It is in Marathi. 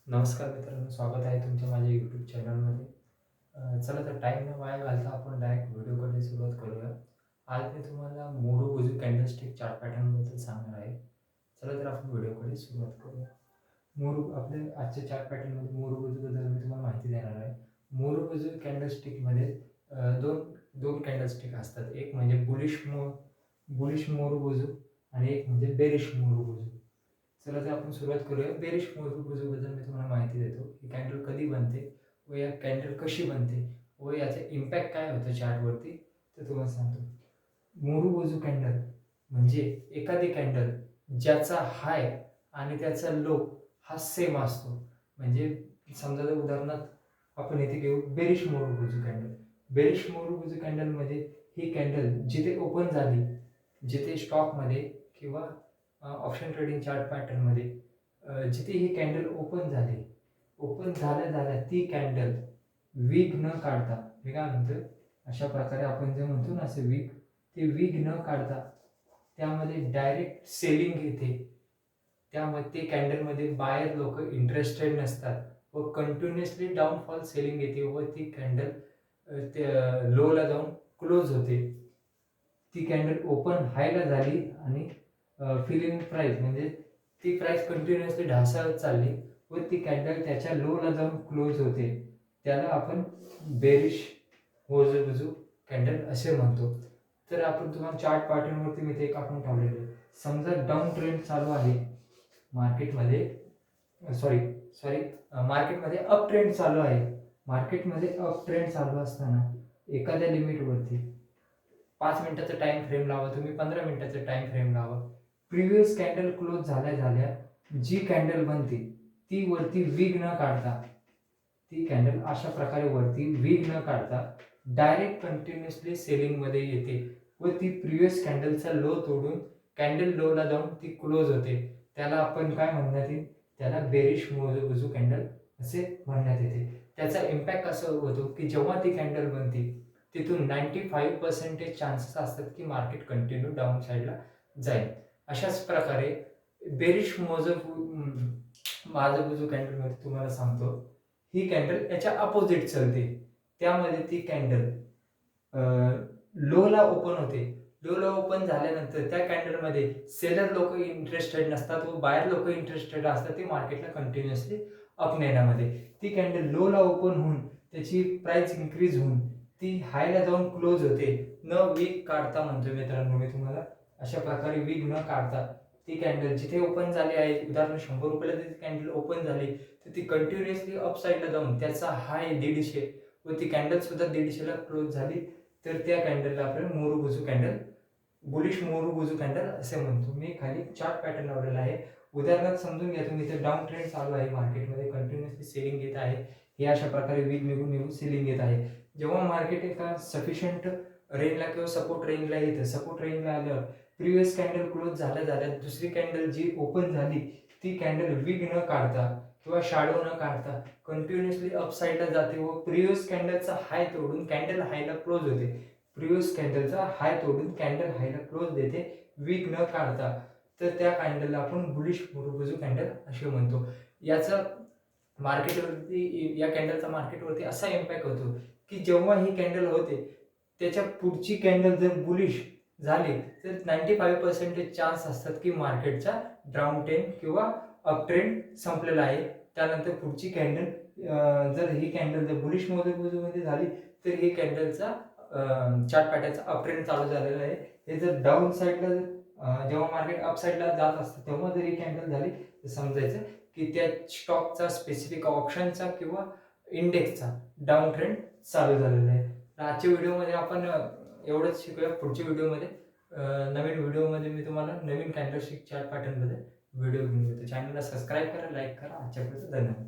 नमस्कार मित्रांनो, स्वागत आहे तुमच्या माझ्या यूट्यूब चॅनलमध्ये. चला तर टाईम न वाया घालता आपण डायरेक्ट व्हिडिओकडे सुरुवात करूया. आज मी तुम्हाला मोरू कॅन्डलस्टिक चार्ट पॅटर्नबद्दल सांगणार आहे. चला तर आपण व्हिडिओकडे सुरुवात करूया. आपल्या आजच्या चार्ट पॅटर्नमध्ये मोरू मी तुम्हाला माहिती देणार आहे. मोरू कॅन्डलस्टिकमध्ये दोन दोन कॅन्डलस्टिक असतात. एक म्हणजे बुलिश मोरू आणि एक म्हणजे बेरिश मोरू. चला तर आपण सुरुवात करूया. बेरिश मोजूबद्दल मी तुम्हाला माहिती देतो. ही कॅन्डल कधी बनते व या कॅन्डल कशी बनते व याचा इम्पॅक्ट काय होतं चार्टवरती ते तुम्हाला सांगतो. मोरू कॅन्डल म्हणजे एखादी कॅन्डल ज्याचा हाय आणि त्याचा लो हा सेम असतो. म्हणजे समजा जर उदाहरणार्थ आपण इथे घेऊ बेरिश मोरू कॅन्डल. बेरिश मोरू कॅन्डलमध्ये ही कॅन्डल जिथे ओपन झाली, जिथे स्टॉकमध्ये किंवा ऑप्शन ट्रेडिंग चार्ट पॅटर्नमध्ये जिथे ही कॅन्डल ओपन झाल्या ती कॅन्डल वीक न काढता, मी काय म्हणतो अशा प्रकारे आपण जे म्हणतो ना असं वीक न काढता त्यामध्ये डायरेक्ट सेलिंग येते. त्यामध्ये ते कॅन्डलमध्ये बायर लोक इंटरेस्टेड नसतात व कंटिन्युअसली डाऊनफॉल सेलिंग येते व ती कॅन्डल ते लोला जाऊन क्लोज होते. ती कॅन्डल ओपन हायला झाली आणि फिलिंग प्राईस म्हणजे ती प्राईस कंटिन्युअसली ढासळत चालली व ती कॅन्डल त्याच्या लोला जाऊन क्लोज होते. त्याला आपण बेरिश मोजू कॅन्डल असे म्हणतो. तर आपण तुम्हाला चार्ट पॅटर्नवरती मी ते कापून ठेवलेले आहे. समजा डाऊन ट्रेंड चालू आहे मार्केटमध्ये, मार्केटमध्ये अप ट्रेंड चालू आहे. मार्केटमध्ये अप ट्रेंड चालू असताना एखाद्या लिमिटवरती 5 मिनिटाचा टाइम फ्रेम लावा, तुम्ही 15 मिनिटाचा टाइम फ्रेम लावा. प्रिव्हियस कॅन्डल क्लोज झाल्या जी कॅन्डल बनते ती वरती वीग न काढता, ती कॅन्डल अशा प्रकारे वरती वीग न काढता डायरेक्ट कंटिन्युअसली सेलिंगमध्ये येते व ती प्रिव्हियस कॅन्डलचा लो तोडून कॅन्डल लोला जाऊन ती क्लोज होते. त्याला आपण काय म्हणण्यात येईल, त्याला बेरिश मोजू कॅन्डल असे म्हणण्यात येते. त्याचा इम्पॅक्ट असं होतो की जेव्हा ती कॅन्डल बनते तिथून 95% चान्सेस असतात की मार्केट कंटिन्यू डाऊन साईडला जाईल. अशाच प्रकारे बेरिश माझं कॅन्डलमध्ये तुम्हाला सांगतो, ही कॅन्डल याच्या अपोजिट चालते. त्यामध्ये ती कॅन्डल लोला ओपन होते. लोला ओपन झाल्यानंतर त्या कॅन्डलमध्ये सेलर लोक इंटरेस्टेड नसतात व बायर लोक इंटरेस्टेड असतात ते मार्केटला कंटिन्युअसली अप नेण्यामध्ये. ती कॅन्डल लोला ओपन होऊन त्याची प्राइस इन्क्रीज होऊन ती हायला जाऊन क्लोज होते. न वीक काढता म्हणतो मित्रांनो मी तुम्हाला, अशा प्रकारे वीक न काढता ती कॅन्डल जिथे ओपन झाली आहे, उदाहरण 100 रुपयाला ती कॅन्डल ओपन झाली तर ती कंटिन्युअसली अप साईडला जाऊन त्याचा हाय 150 व ती कॅन्डल सुद्धा 150 ला क्लोज झाली तर त्या कॅन्डलला आपण बुलिश मोरू कॅन्डल असे म्हणतो. मी खाली चार्ट पॅटर्न लावलेला आहे. उदाहरणार्थ समजून घ्या तुम्ही, इथे डाऊन ट्रेंड चालू आहे मार्केटमध्ये, कंटिन्युअसली सेलिंग येत आहे. हे अशा प्रकारे वीक निघून सेलिंग येत आहे. जेव्हा मार्केट एका सफिशियंट रेंजला किंवा सपोर्ट रेंजला येतं, सपोर्ट रेंजला आल्यावर प्रिव्हियस कॅन्डल क्लोज झाल्या दुसरी कॅन्डल जी ओपन झाली ती कॅन्डल वीक न काढता किंवा शॅडो न काढता कंटिन्युअसली अप साईडला जाते व प्रिव्हियस कॅन्डलचा हाय तोडून कॅन्डल हायला क्लोज होते. प्रिव्हियस कॅन्डलचा हाय तोडून कॅन्डल हायला क्लोज देते वीक न काढता. तर त्या कॅन्डलला आपण बुलिश मोरू कॅन्डल असे म्हणतो. याचा मार्केटवरती, या कॅन्डलचा मार्केटवरती असा इम्पॅक्ट होतो की जेव्हा ही कॅन्डल होते त्याच्या पुढची कॅन्डल जर बुलिश झाली तर 95% चान्स असतात की मार्केटचा डाऊन ट्रेंड किंवा अप ट्रेंड संपलेला आहे. त्यानंतर पुढची कॅन्डल जर ही कॅन्डल जर बुलिश मध्ये झाली तर ही कॅन्डलचा चार्ट पॅटर्नचा अप ट्रेंड चालू झालेला आहे. हे जर डाऊन साईडला जेव्हा मार्केट अप साईडला जात असतं तेव्हा जर ही कॅन्डल झाली तर समजायचं की त्या स्टॉकचा स्पेसिफिक ऑप्शनचा किंवा इंडेक्सचा डाऊन ट्रेंड चालू झालेला आहे. आजच्या व्हिडिओमध्ये आपण एवढंच शिकूया. पुढच्या व्हिडिओमध्ये नवीन व्हिडिओमध्ये मी तुम्हाला नवीन कॅन्डलस्टिक चार्ट पॅटर्नमध्ये व्हिडिओ घेऊन येतो. चॅनलला सबस्क्राईब करा, लाईक करा. आजच्यापर्यंत धन्यवाद.